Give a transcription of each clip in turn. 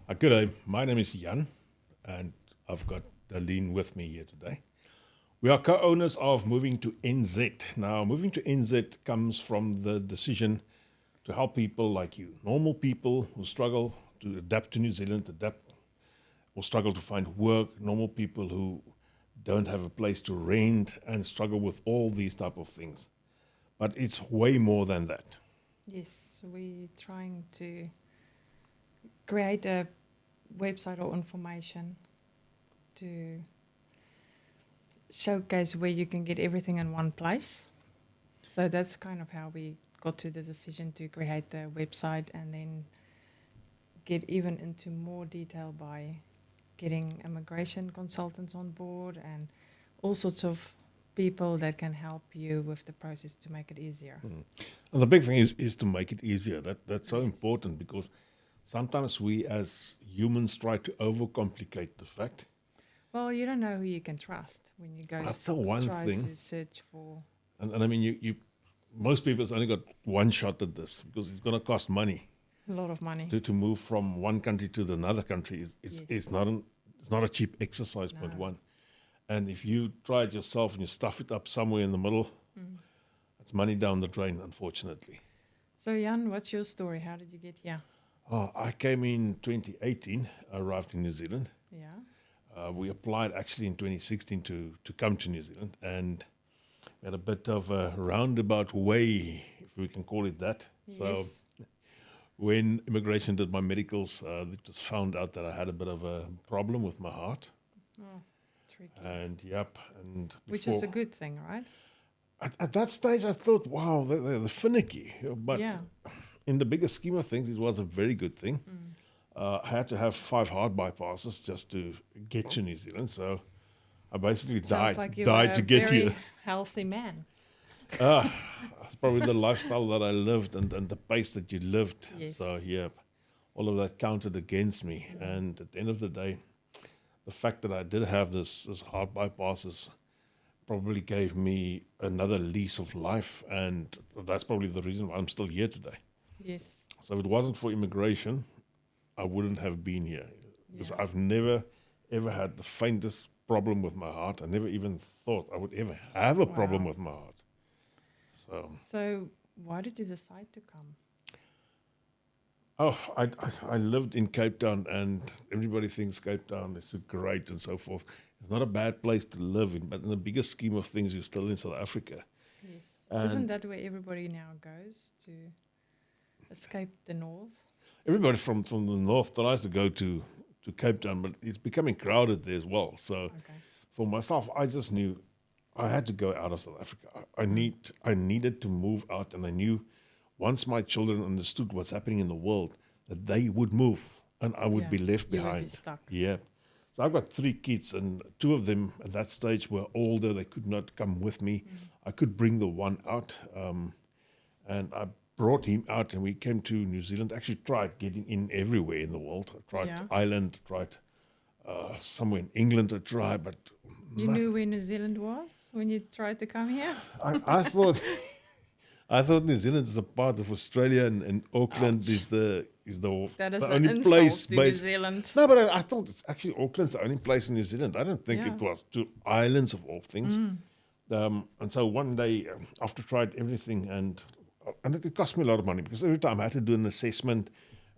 Good day. My name is Jan, and I've got Daleen with me here today. We are co-owners of Moving to NZ. Now, moving to NZ comes from the decision to help people like you, normal people who struggle to adapt to New Zealand, adapt or struggle to find work, normal people who don't have a place to rent and struggle with all these type of things. But it's way more than that. Yes, we're trying to create a website or information to showcase where you can get everything in one place. So that's kind of how we got to the decision to create the website and then get even into more detail by getting immigration consultants on board and all sorts of people that can help you with the process to make it easier. And the big thing is to make it easier. That's so Yes. important because sometimes we as humans try to overcomplicate the fact. Well, you don't know who you can trust when you go That's the one try thing. to search for. And I mean, you most people's only got one shot at this because it's going to cost money A lot of money. to move from one country to another country. It's Yes. it's not a cheap exercise. Point No. one, and if you try it yourself and you stuff it up somewhere in the middle, it's money down the drain, unfortunately. So, Jan, what's your story? How did you get here? Oh, I came in 2018, arrived in New Zealand. Yeah. We applied actually in 2016 to come to New Zealand, and we had a bit of a roundabout way, if we can call it that. So Yes. when immigration did my medicals, they just found out that I had a bit of a problem with my heart. Oh, tricky. And and Which is a before- good thing, right? at that stage I thought, wow, they're finicky. But Yeah. in the bigger scheme of things, it was a very good thing. I had to have 5 heart bypasses just to get to New Zealand. So I basically Sounds like you died were to a get very here. healthy man. That's probably the lifestyle that I lived and the pace that you lived. Yes. So, yeah, all of that counted against me. And at the end of the day, the fact that I did have this heart bypasses probably gave me another lease of life. And that's probably the reason why I'm still here today. Yes. So if it wasn't for immigration, I wouldn't have been here. Because Yeah. I've never, ever had the faintest problem with my heart. I never even thought I would ever have a problem Wow. with my heart. So, why did you decide to come? Oh, I lived in Cape Town, and everybody thinks Cape Town is so great and so forth. It's not a bad place to live in, but in the bigger scheme of things, you're still in South Africa. Yes. And Isn't that where everybody now goes to escape the north? everybody from the north tries to go to Cape Town, but it's becoming crowded there as well. So Okay. for myself, I just knew I had to go out of South Africa. I needed to move out, and I knew once my children understood what's happening in the world, that they would move and I would Yeah, be left you would be behind. stuck. Yeah. So I've got 3 kids, and 2 of them at that stage were older. They could not come with me. I could bring the one out, and I brought him out, and we came to New Zealand. Actually, tried getting in everywhere in the world. I tried Yeah. Ireland, tried somewhere in England. I tried, but You knew where New Zealand was when you tried to come here? I thought I thought New Zealand is a part of Australia, and Auckland Ouch. is the That is the an only insult place to New based. Zealand. No, but I thought it's actually Auckland's the only place in New Zealand. I don't think Yeah. it was 2 islands of all things. And so one day, after tried everything, and it cost me a lot of money because every time I had to do an assessment,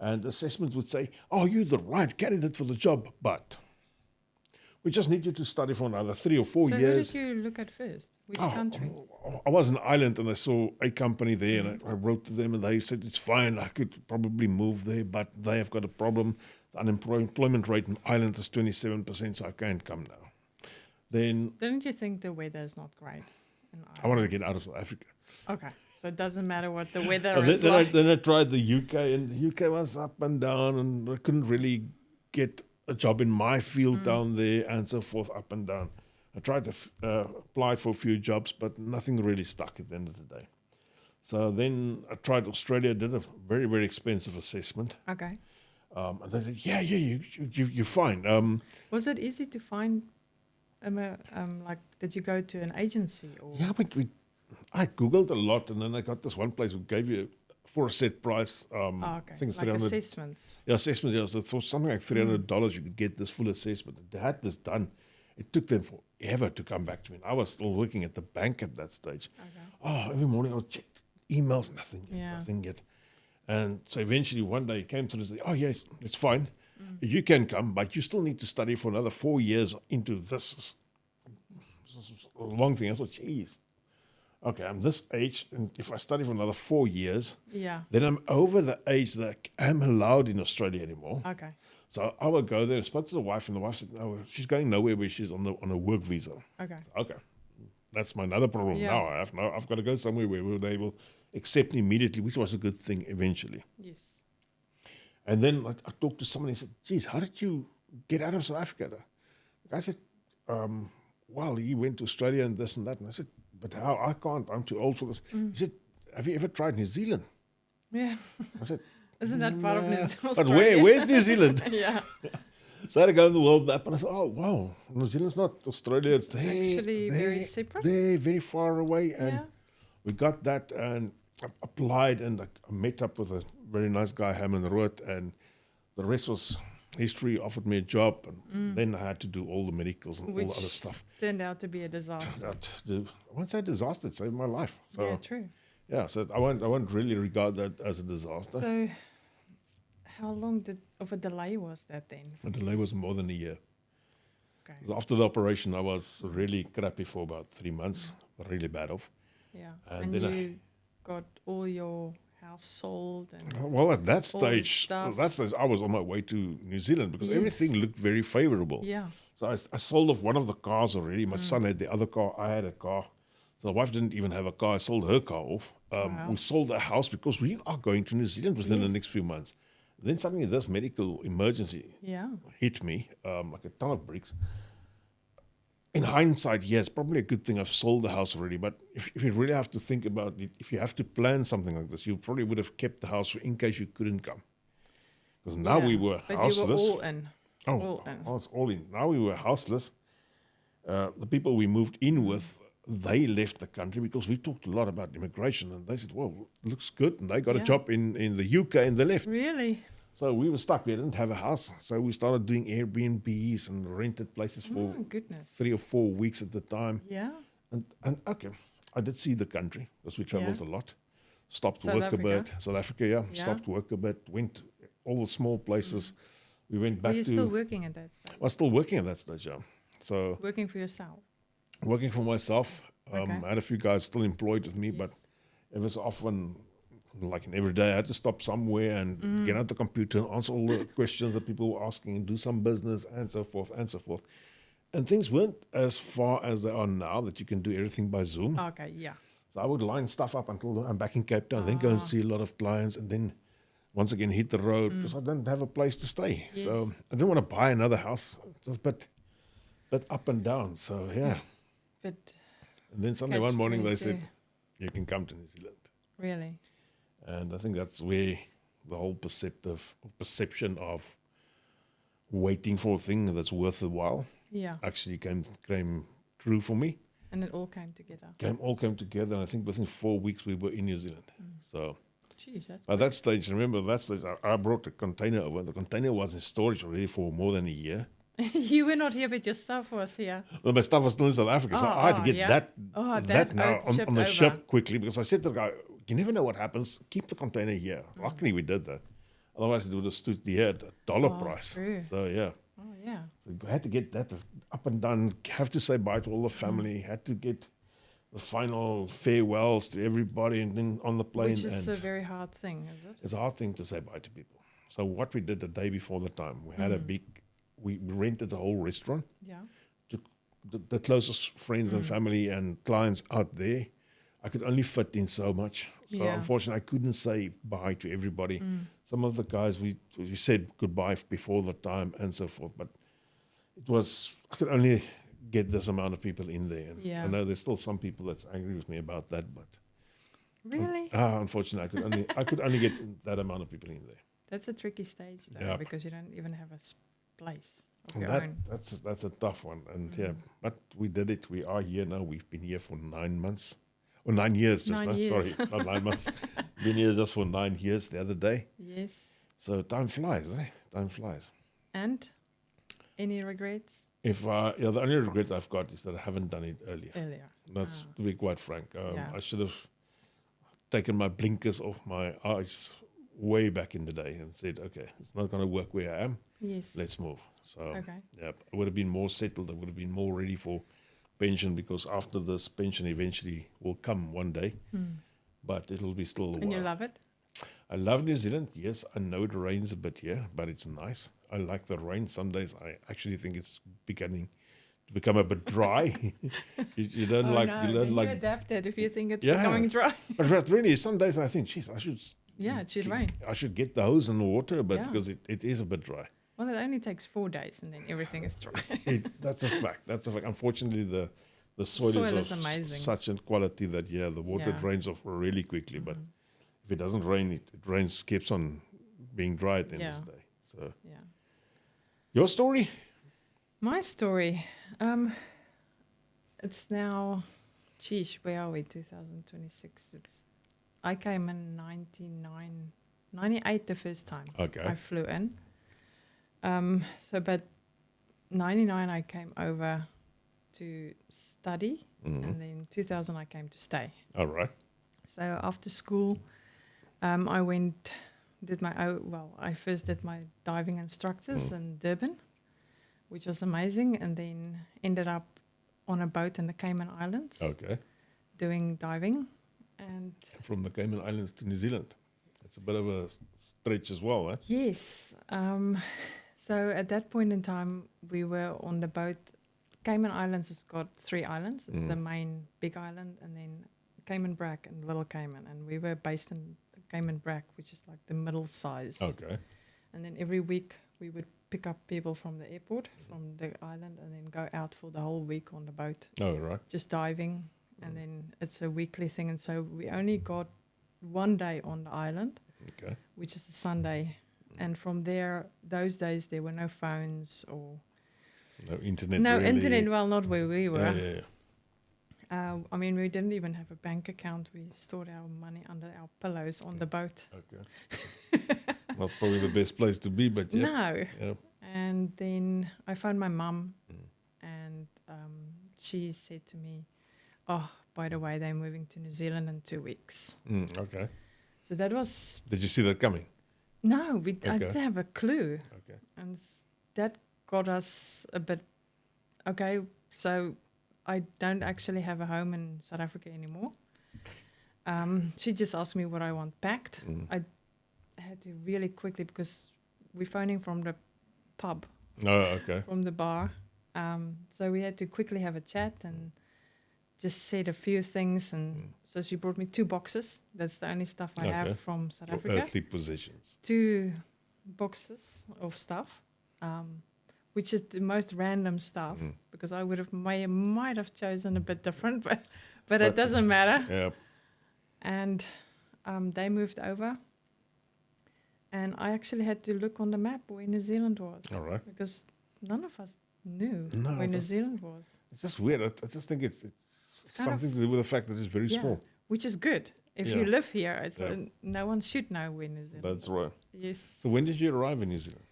and the assessment would say, "Oh, you're the right candidate for the job, but we just need you to study for another 3 or 4 So, years." who did you look at first? Which Oh, country? I was in Ireland, and I saw a company there, and I wrote to them, and they said it's fine. I could probably move there, but they have got a problem. The unemployment rate in Ireland is 27%, so I can't come now. Then Didn't you think the weather is not great in I Ireland? wanted to get out of South Africa. Okay, so it doesn't matter what the weather And is then, like. then I tried the UK, and the UK was up and down, and I couldn't really get a job in my field down there, and so forth, up and down. I tried to apply for a few jobs, but nothing really stuck at the end of the day. So then I tried Australia, did a very, very expensive assessment. Okay. And they said, yeah, you're fine. Was it easy to find, like, did you go to an agency or? Yeah, I Googled a lot, and then I got this one place who gave you for a set price. Oh, I okay. think it's Like 300. assessments. Yeah, assessment. Yeah, so for something like $300, you could get this full assessment. They had this done. It took them forever to come back to me. And I was still working at the bank at that stage. Okay. Oh, every morning I would check emails, nothing yet, Yeah. nothing yet. And so eventually one day it came through and said, oh, yes, it's fine. Mm. You can come, but you still need to study for another 4 years into this a long thing. I thought, geez, okay, I'm this age, and if I study for another 4 years, Yeah. then I'm over the age that I'm allowed in Australia anymore. Okay. So I would go there and spoke to the wife, and the wife said, no, she's going nowhere where she's on a work visa. Okay. Okay, that's my another problem Yeah. now. I've got to go somewhere where they will accept me immediately, which was a good thing eventually. Yes. And then I talked to somebody and said, geez, how did you get out of South Africa? The guy said, well, he went to Australia and this and that. And I said, but how? I can't. I'm too old for this. He said, have you ever tried New Zealand? Yeah. I said, Isn't that part of New nah. Zealand? But where's New Zealand? Yeah. So I had to go on the world map and I said, oh, wow, New Zealand's not Australia. It's there. Actually very separate? They're very far away. And Yeah. we got that and applied, and I met up with a very nice guy, Hammond Root, and the rest was history. Offered me a job, and then I had to do all the medicals and all Which the other stuff. turned out to be a disaster. I won't say disaster, it saved my life. So Yeah, true. yeah, so I won't really regard that as a disaster. So, how long of a delay was that then? The delay was more than a year. Okay. 'Cause after the operation, I was really crappy for about 3 months, really bad off. Yeah. And And then you got all your house sold and Well, at that all the stage, stuff. I was on my way to New Zealand because Yes. everything looked very favorable. yeah. So I sold off one of the cars already. My son had the other car. I had a car. So the wife didn't even have a car. I sold her car off. Wow. We sold the house because we are going to New Zealand within the Yes. next few months. Then suddenly this medical emergency Yeah. hit me like a ton of bricks. In hindsight, yeah, it's probably a good thing I've sold the house already. But if you really have to think about it, if you have to plan something like this, you probably would have kept the house in case you couldn't come. Because now we Yeah. were But houseless. you were all in. Oh, all in. I was all in. Now we were houseless. The people we moved in with, they left the country because we talked a lot about immigration, and they said, "Well, it looks good," and they got a Yeah. job in the UK, and they left. Really? So we were stuck. We didn't have a house, so we started doing Airbnbs and rented places for Oh, goodness. 3 or 4 weeks at the time. Yeah. And okay, I did see the country because we traveled Yeah. a lot. Stopped to South work a Africa? bit. South Africa, yeah. Yeah. Stopped to work a bit. Went all the small places. We went Were back you to. still working at that stage? I was still working at that stage, yeah. So Working for yourself? working for myself. Okay. I had a few guys still employed with me, but Yes. every so often, like in every day, I had to stop somewhere and get out the computer and answer all the questions that people were asking and do some business and so forth and so forth. And things weren't as far as they are now that you can do everything by Zoom. Okay, yeah. So I would line stuff up until I'm back in Cape Town, then go and see a lot of clients, and then once again hit the road because I didn't have a place to stay. So Yes. I didn't want to buy another house. Just bit up and down. So yeah. But And then suddenly Catch one morning they 22. said, you can come to New Zealand. really? And I think that's where the whole perception of waiting for a thing that's worth the while Yeah. actually came true for me. And it all came together. All came together, and I think within 4 weeks we were in New Zealand. So Jeez, that's at that stage, remember that stage, I brought a container over. The container was in storage already for more than a year. You were not here, but your stuff was here. Well, my stuff was still in South Africa, so Oh, I had to get yeah. that that now shipped on the over. ship quickly because I said to the guy, "You never know what happens. Keep the container here." Mm. Luckily, we did that. Otherwise, it would have stood here at $1 Oh, price. true. So yeah, Oh, yeah. so I had to get that up and done. Have to say bye to all the family. Had to get the final farewells to everybody, and then on the plane. Which is a and very hard thing, is it? it's a hard thing to say bye to people. So what we did the day before the time, we had we rented a whole restaurant. Yeah. Took the closest friends and family and clients out there. I could only fit in so much. So Yeah. unfortunately, I couldn't say bye to everybody. Some of the guys, we said goodbye before the time and so forth. But I could only get this amount of people in there. And Yeah. I know there's still some people that's angry with me about that. But Really? unfortunately, I could only get that amount of people in there. That's a tricky stage, though, Yeah. because you don't even have a place of And your own. that's a tough one. And yeah, but we did it. We are here now. We've been here for 9 months. Or 9 years just 9 now. years. Sorry, not 9 months. Been here just for 9 years the other day. Yes. So time flies, eh? Time flies. And any regrets The only regret I've got is that I haven't done it earlier. earlier? That's to be quite frank. Yeah. I should have taken my blinkers off my eyes way back in the day and said, okay, it's not going to work where I am. Yes. Let's move. So, Okay. yeah, I would have been more settled. I would have been more ready for pension, because after this, pension eventually will come one day, but it'll be still a And you while. love it? I love New Zealand. Yes, I know it rains a bit here, but it's nice. I like the rain. Some days I actually think it's beginning to become a bit dry. you don't like, no. you Then don't you like, adapt it if you think it's Yeah. becoming dry. but really, some days I think, geez, I should, Yeah, it should rain. I should get the hose in the water, but Yeah. because it is a bit dry. Well, it only takes 4 days and then everything is dry. That's a fact. That's a fact. Unfortunately, the soil, Soil is is of amazing. such a quality that the water Yeah. drains off really quickly. But if it doesn't rain, it rains, keeps on being dry at the end Yeah. of the day. So Yeah. your story? My story. It's now, where are we? 2026. I came in 98 the first time. Okay. I flew in. But 99 I came over to study, and then 2000 I came to stay. All right. So after school, I I first did my diving instructors in Durban, which was amazing, and then ended up on a boat in the Cayman Islands Okay. doing diving. And From the Cayman Islands to New Zealand. That's a bit of a stretch as well, eh? yes, so at that point in time, we were on the boat. Cayman Islands has got 3 islands. It's the main big island, and then Cayman Brac and Little Cayman. And we were based in Cayman Brac, which is like the middle size. Okay. And then every week we would pick up people from the airport, from the island, and then go out for the whole week on the boat, All right. just diving. And then it's a weekly thing. And so we only got 1 day on the island, Okay. which is a Sunday. And from there, those days, there were no phones or No internet. no really. internet. Well, not where we were. Yeah. I mean, we didn't even have a bank account. We stored our money under our pillows on the boat. Okay. Not probably the best place to be, but yeah. No. Yeah. And then I found my mum, and she said to me, "Oh, by the way, they're moving to New Zealand in 2 weeks." Okay. So that was Did you see that coming? no, I Okay. didn't have a clue, Okay. and that got us a bit. Okay, so I don't actually have a home in South Africa anymore. She just asked me what I want packed. I had to really quickly, because we're phoning from the pub, Oh, okay. from the bar. So we had to quickly have a chat and just said a few things. And so she brought me 2 boxes. That's the only stuff I Okay. have from South Your Africa. earthly possessions. 2 boxes of stuff, which is the most random stuff, because I might have chosen a bit different, but it doesn't matter. Yeah. And they moved over, and I actually had to look on the map where New Zealand was. All right. Because none of us knew No, where New that's- Zealand was. It's just weird. I just think it's kind something to do with the fact that it's very Yeah, small. which is good. If you Yeah. live here, it's Yeah. no one should know where New Zealand That's is. right. Yes. So when did you arrive in New Zealand?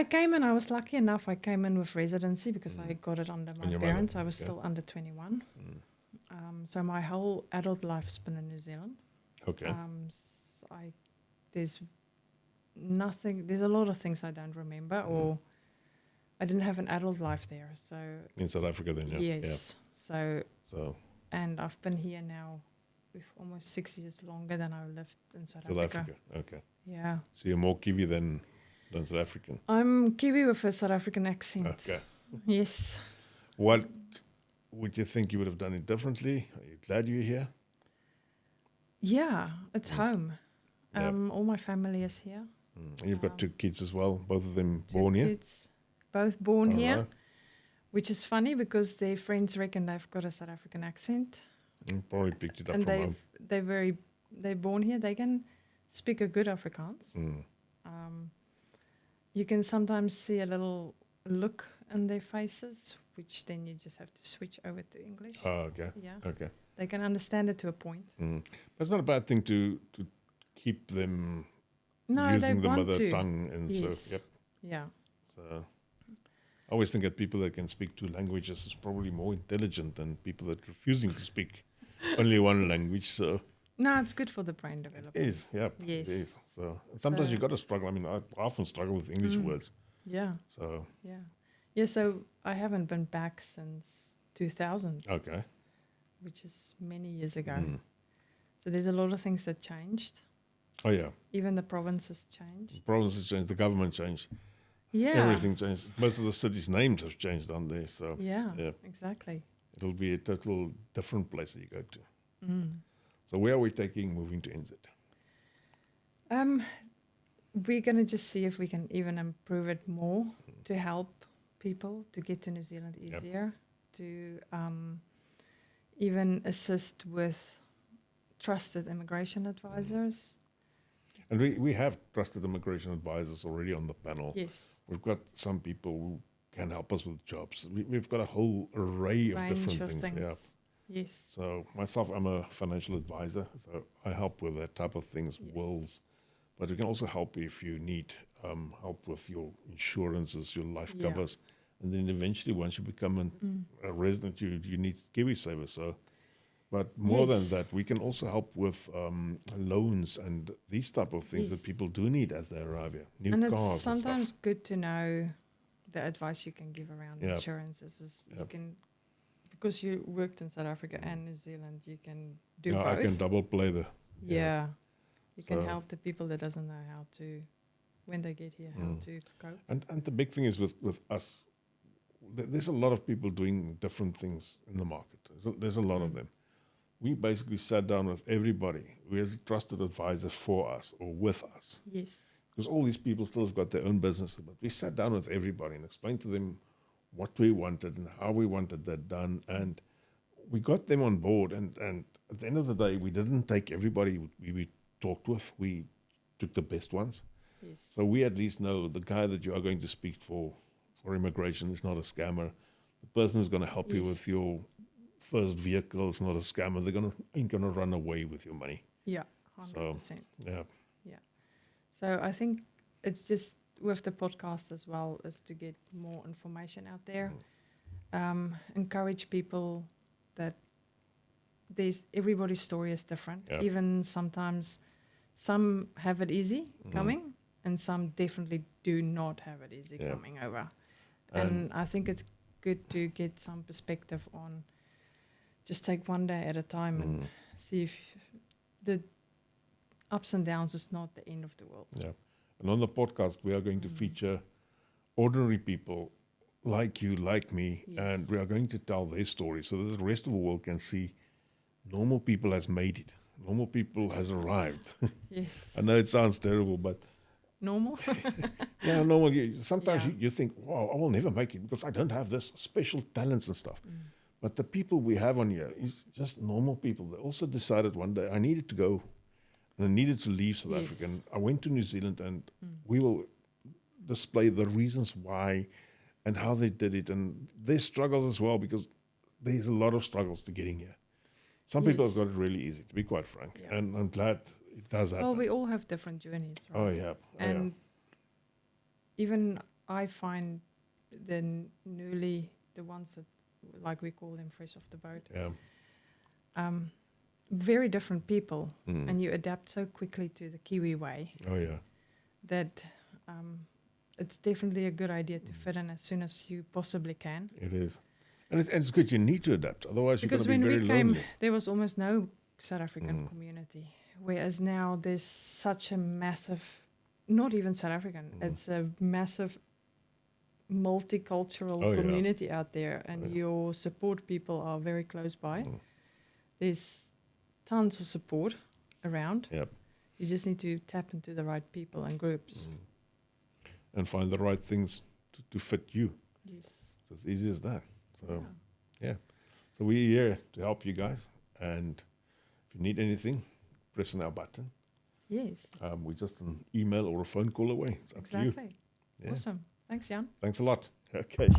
I came in, I was lucky enough, I came in with residency because I got it under my your mother, parents. I was okay. still under 21. So my whole adult life has been in New Zealand. Okay. There's a lot of things I don't remember, or I didn't have an adult life there. So In South Africa then, yeah. yes. So, Yeah. So and I've been here now with almost 6 years longer than I lived in South South Africa. Africa. Okay. Yeah. So you're more Kiwi than South African. I'm Kiwi with a South African accent. Okay. Yes. What would you think you would have done it differently? Are you glad you're here? Yeah, it's home. Yep. All my family is here. And you've got 2 kids as well, both of them 2 born here? kids, both born All here, right. which is funny because their friends reckon they've got a South African accent, Probably picked it up and from home. they're born here. They can speak a good Afrikaans. You can sometimes see a little look in their faces, which then you just have to switch over to English. Oh, okay. Yeah. Okay. They can understand it to a point. But it's not a bad thing to keep them No, they using the want mother to. tongue. And Yes. so, yep. Yeah. So I always think that people that can speak 2 languages is probably more intelligent than people that are refusing to speak only 1 language. So No, it's good for the brain development. it is, yep, Yes. it is. So sometimes So- you got to struggle. I mean, I often struggle with English words. Yeah. So Yeah. Yeah. So I haven't been back since 2000, okay, which is many years ago. Mm. So there's a lot of things that changed. Oh yeah, Even the provinces the changed. provinces changed, the government changed, Yeah. everything changed. Most of the cities' names have changed on there. So Yeah. yeah, Exactly. it'll be a total different place that you go to. Mm. So where are we moving to NZ? We're going to just see if we can even improve it more to help people to get to New Zealand Yep. easier, to even assist with trusted immigration advisors. And we have trusted immigration advisors already on the panel. Yes. We've got some people who can help us with jobs. We've got a whole array of Range different of things. Yeah. Yes. So myself, I'm a financial advisor, so I help with that type of things, Yes. wills. But we can also help if you need help with your insurances, your life Yeah. covers. And then eventually, once you become a resident, you need KiwiSaver. So, but more Yes. than that, we can also help with loans and these type of things Yes. that people do need as they arrive here. New And cars it's and sometimes stuff. good to know the advice you can give around Yep. insurances. Is you Yep. can, because you worked in South Africa and New Zealand, you can do Yeah, both. I can double play the. Yeah. You can So- help the people that doesn't know how to, when they get here, how to cope. And the big thing is with us, there's a lot of people doing different things in the market. There's a lot of them. We basically sat down with everybody who has a trusted advisor for us or with us. Yes. Because all these people still have got their own businesses, but we sat down with everybody and explained to them what we wanted and how we wanted that done. And we got them on board. And at the end of the day, we didn't take everybody we talked with. We took the best ones. Yes. So we at least know the guy that you are going to speak for immigration is not a scammer. The person who's going to help you with Yes. your first vehicle is not a scammer. They ain't gonna run away with your money. Yeah, So- 100%. Yeah. So I think it's just with the podcast as well is to get more information out there. Encourage people that everybody's story is different. Yeah. Even sometimes some have it easy coming and some definitely do not have it easy Yeah. coming over. And I think it's good to get some perspective on just take one day at a time and see if the ups and downs is not the end of the world. Yeah. And on the podcast, we are going to feature ordinary people like you, like me, and Yes. we are going to tell their story so that the rest of the world can see normal people has made it. Normal people has arrived. Yes. I know it sounds terrible, but Normal. yeah, normal. Sometimes Yeah. you think, wow, I will never make it because I don't have this special talents and stuff. But the people we have on here is just normal people. They also decided one day I needed to go and I needed to leave South Yes. Africa. And I went to New Zealand and we will display the reasons why and how they did it and their struggles as well, because there's a lot of struggles to getting here. Some people have Yes. got it really easy, to be quite frank. Yeah. And I'm glad it does happen. Well, we all have different journeys, right? Oh, yeah. Oh, yeah. And even I find the ones that, like we call them fresh off the boat, Yeah. very different people. Mm. And you adapt so quickly to the Kiwi way Oh, yeah. that it's definitely a good idea to fit in as soon as you possibly can. It is. And it's good. You need to adapt. Otherwise, you're going Because to be when very we came, lonely. there was almost no South African community, whereas now there's such a massive, not even South African, it's a massive multicultural Oh, yeah. community out there, and Oh, yeah. your support people are very close by. Mm. There's tons of support around. Yep. You just need to tap into the right people and groups. And find the right things to fit you. Yes. It's as easy as that. So, Yeah. yeah. So we're here to help you guys. And if you need anything, press on our button. Yes. We're just an email or a phone call away. It's up to you. Exactly. Yeah. Awesome. Thanks, Jan. Thanks a lot. Okay.